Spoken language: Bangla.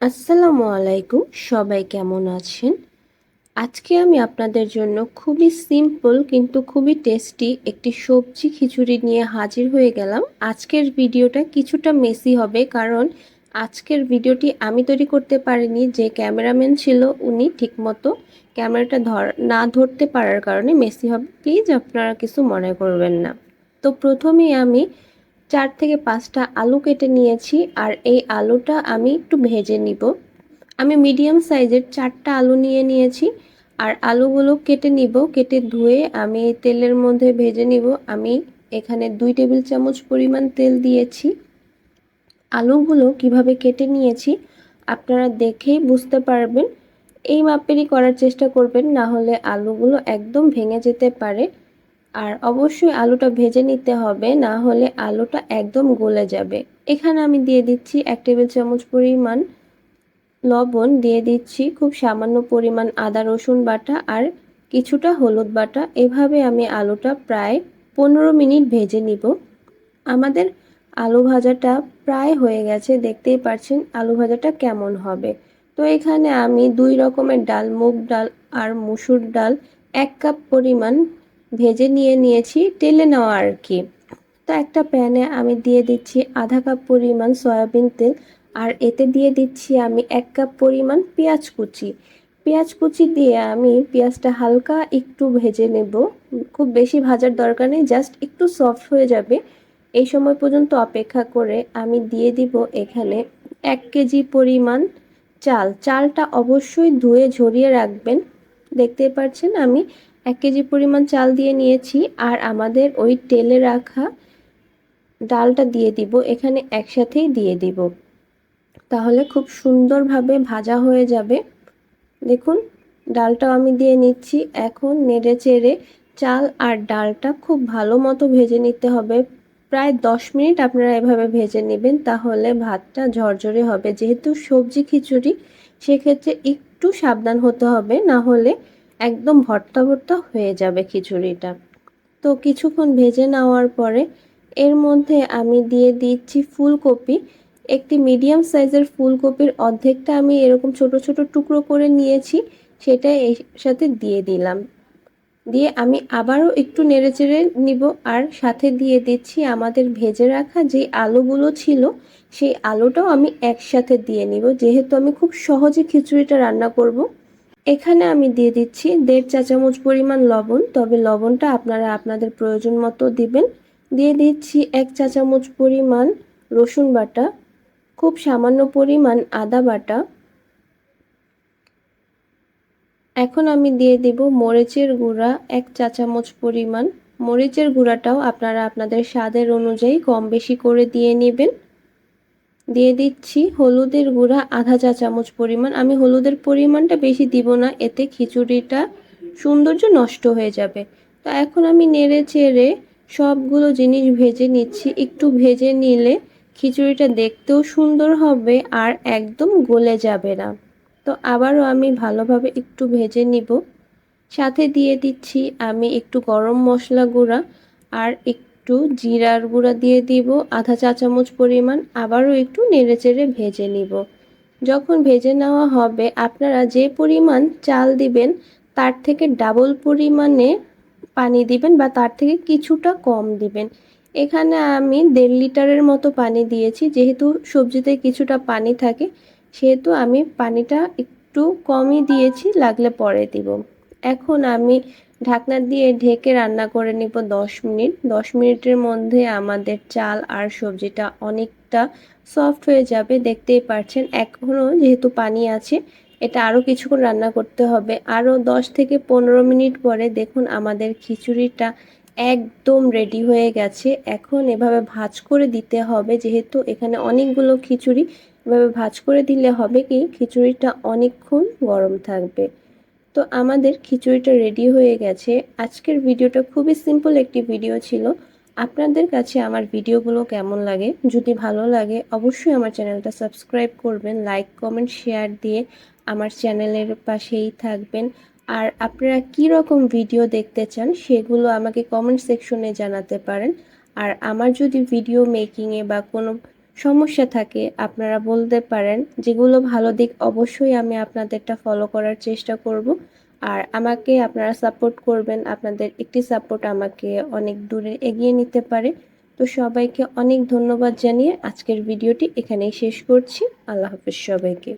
আসসালামু আলাইকুম, সবাই কেমন আছেন? আজকে আমি আপনাদের জন্য খুবই সিম্পল কিন্তু খুবই টেস্টি একটি সবজি খিচুড়ি নিয়ে হাজির হয়ে গেলাম। আজকের ভিডিওটা কিছুটা মেসি হবে, কারণ আজকের ভিডিওটি আমি তৈরি করতে পারিনি। যে ক্যামেরাম্যান ছিল উনি ঠিকমতো ক্যামেরাটা না ধরতে পারার কারণে মেসি হবে। প্লিজ আপনারা কিছু মনে করবেন না। তো প্রথমেই আমি 4 থেকে 5টা আলু কেটে নিয়েছি, আর এই আলুটা আমি একটু ভেজে নিব। আমি মিডিয়াম সাইজের 4টা আলু নিয়ে নিয়েছি, আর আলুগুলো কেটে নিব। কেটে ধুয়ে আমি তেলের মধ্যে ভেজে নিব। আমি এখানে 2 টেবিল চামচ পরিমাণ তেল দিয়েছি। আলুগুলো কিভাবে কেটে নিয়েছি আপনারা দেখেই বুঝতে পারবেন। এই মাপেরই করার চেষ্টা করবেন, না হলে আলুগুলো একদম ভেঙে যেতে পারে। আর অবশ্যই আলুটা ভেজে নিতে হবে, না হলে আলুটা একদম গলে যাবে। এখানে আমি দিয়ে দিচ্ছি 1 টেবিল চামচ পরিমাণ লবণ, দিয়ে দিচ্ছি খুব সামান্য পরিমাণ আদা রসুন বাটা আর কিছুটা হলুদ বাটা। এভাবে আমি আলুটা প্রায় 15 মিনিট ভেজে নিব। আমাদের আলু ভাজাটা প্রায় হয়ে গেছে, দেখতেই পাচ্ছেন আলু ভাজাটা কেমন হবে। তো এখানে আমি 2 রকমের ডাল, মুগ ডাল আর মসুর ডাল 1 কাপ পরিমাণ ভেজে নিয়েছি, টেলে নেওয়া আর কি। তো একটা প্যানে আমি দিয়ে দিচ্ছি আধা কাপ পরিমাণ সয়াবিন তেল, আর এতে দিয়ে দিচ্ছি আমি 1 কাপ পরিমাণ পেঁয়াজ কুচি। পেঁয়াজ কুচি দিয়ে আমি পেঁয়াজটা হালকা একটু ভেজে নেব। খুব বেশি ভাজার দরকার নেই, জাস্ট একটু সফট হয়ে যাবে। এই সময় পর্যন্ত অপেক্ষা করে আমি দিয়ে দিব এখানে 1 কেজি পরিমাণ চাল। চালটা অবশ্যই ধুয়ে ঝরিয়ে রাখবেন। দেখতেই পাচ্ছেন আমি 1 কেজি পরিমাণ চাল দিয়ে নিয়েছি, আর আমাদের ওই তেলে রাখা ডালটা দিয়ে দিব, এখানে একসাথেই দিয়ে দিব। তাহলে খুব সুন্দরভাবে ভাজা হয়ে যাবে। দেখুন ডালটাও আমি দিয়ে নিচ্ছি। এখন নেড়ে চেড়ে চাল আর ডালটা খুব ভালো মতো ভেজে নিতে হবে। প্রায় 10 মিনিট আপনারা এভাবে ভেজে নেবেন, তাহলে ভাতটা ঝরঝরে হবে। যেহেতু সবজি খিচুড়ি, সেক্ষেত্রে একটু সাবধান হতে হবে, না হলে একদম ভর্তা ভর্তা হয়ে যাবে খিচুড়িটা। তো কিছুক্ষণ ভেজে নেওয়ার পরে এর মধ্যে আমি দিয়ে দিচ্ছি ফুলকপি। একটি মিডিয়াম সাইজের ফুলকপির অর্ধেকটা আমি এরকম ছোট ছোট টুকরো করে নিয়েছি, সেটা এর সাথে দিয়ে দিলাম। দিয়ে আমি আবারও একটু নেড়েচেড়ে নিব, আর সাথে দিয়ে দিচ্ছি আমাদের ভেজে রাখা যে আলুগুলো ছিল, সেই আলুটাও আমি একসাথে দিয়ে নিব, যেহেতু আমি খুব সহজে খিচুড়িটা রান্না করব। এখানে আমি দিয়ে দিচ্ছি 1.5 চা চামচ পরিমাণ লবণ, তবে লবণটা আপনারা আপনাদের প্রয়োজন মতো দিবেন। দিয়ে দিচ্ছি 1 চা চামচ পরিমাণ রসুন বাটা, খুব সামান্য পরিমাণ আদা বাটা। এখন আমি দিয়ে দিব মরিচের গুঁড়া 1 চা চামচ পরিমাণ। মরিচের গুঁড়াটাও আপনারা আপনাদের স্বাদের অনুযায়ী কম বেশি করে দিয়ে নেবেন। দিয়ে দিচ্ছি হলুদের গুঁড়া আধা চা চামচ পরিমাণ। আমি হলুদের পরিমাণটা বেশি দিব না, এতে খিচুড়িটা সৌন্দর্য নষ্ট হয়ে যাবে। তো এখন আমি নেড়ে চেড়ে সবগুলো জিনিস ভেজে নিচ্ছি। একটু ভেজে নিলে খিচুড়িটা দেখতেও সুন্দর হবে আর একদম গলে যাবে না। তো আবারও আমি ভালোভাবে একটু ভেজে নিব। সাথে দিয়ে দিচ্ছি আমি একটু গরম মশলা গুঁড়া আর একটু জিরার গুঁড়া দিয়ে দিব আধা চা চামচ পরিমাণ। আবারও একটু নেড়েচেড়ে ভেজে নিব। যখন ভেজে নেওয়া হবে আপনারা যে পরিমাণ চাল দিবেন তার থেকে ডাবল পরিমাণে পানি দিবেন, বা তার থেকে কিছুটা কম দিবেন। এখানে আমি 1.5 লিটারের মতো পানি দিয়েছি, যেহেতু সবজিতে কিছুটা পানি থাকে সেহেতু আমি পানিটা একটু কমই দিয়েছি, লাগলে পরে দিব। এখন আমি ঢাকনা দিয়ে ঢেকে রান্না করে নিব 10 মিনিট। 10 মিনিটের মধ্যে আমাদের চাল আর সবজিটা অনেকটা সফট হয়ে যাবে, দেখতেই পারছেন। এখনও যেহেতু পানি আছে, এটা আরও কিছুক্ষণ রান্না করতে হবে। আরও 10 থেকে 15 মিনিট পরে দেখুন আমাদের খিচুড়িটা একদম রেডি হয়ে গেছে। এখন এভাবে ভাঁজ করে দিতে হবে, যেহেতু এখানে অনেকগুলো খিচুড়ি। এভাবে ভাঁজ করে দিলে হবে কি, খিচুড়িটা অনেকক্ষণ গরম থাকবে। তো আমাদের খিচুড়িটা রেডি হয়ে গেছে। আজকের ভিডিওটা খুবই সিম্পল একটি ভিডিও ছিল। আপনাদের কাছে আমার ভিডিওগুলো কেমন লাগে? যদি ভালো লাগে অবশ্যই আমার চ্যানেলটা সাবস্ক্রাইব করবেন, লাইক কমেন্ট শেয়ার দিয়ে আমার চ্যানেলের পাশেই থাকবেন। আর আপনারা কী রকম ভিডিও দেখতে চান সেগুলো আমাকে কমেন্ট সেকশনে জানাতে পারেন। আর আমার যদি ভিডিও মেকিংয়ে বা কোনো সমস্যা থাকে আপনারা বলতে পারেন। যেগুলো ভালো দিক অবশ্যই আমি আপনাদেরটা ফলো করার চেষ্টা করব। আর আমাকে আপনারা সাপোর্ট করবেন। আপনাদের একটি সাপোর্ট আমাকে অনেক দূরে এগিয়ে নিতে পারে। তো সবাইকে অনেক ধন্যবাদ জানিয়ে আজকের ভিডিওটি এখানেই শেষ করছি। আল্লাহ হাফেজ সবাইকে।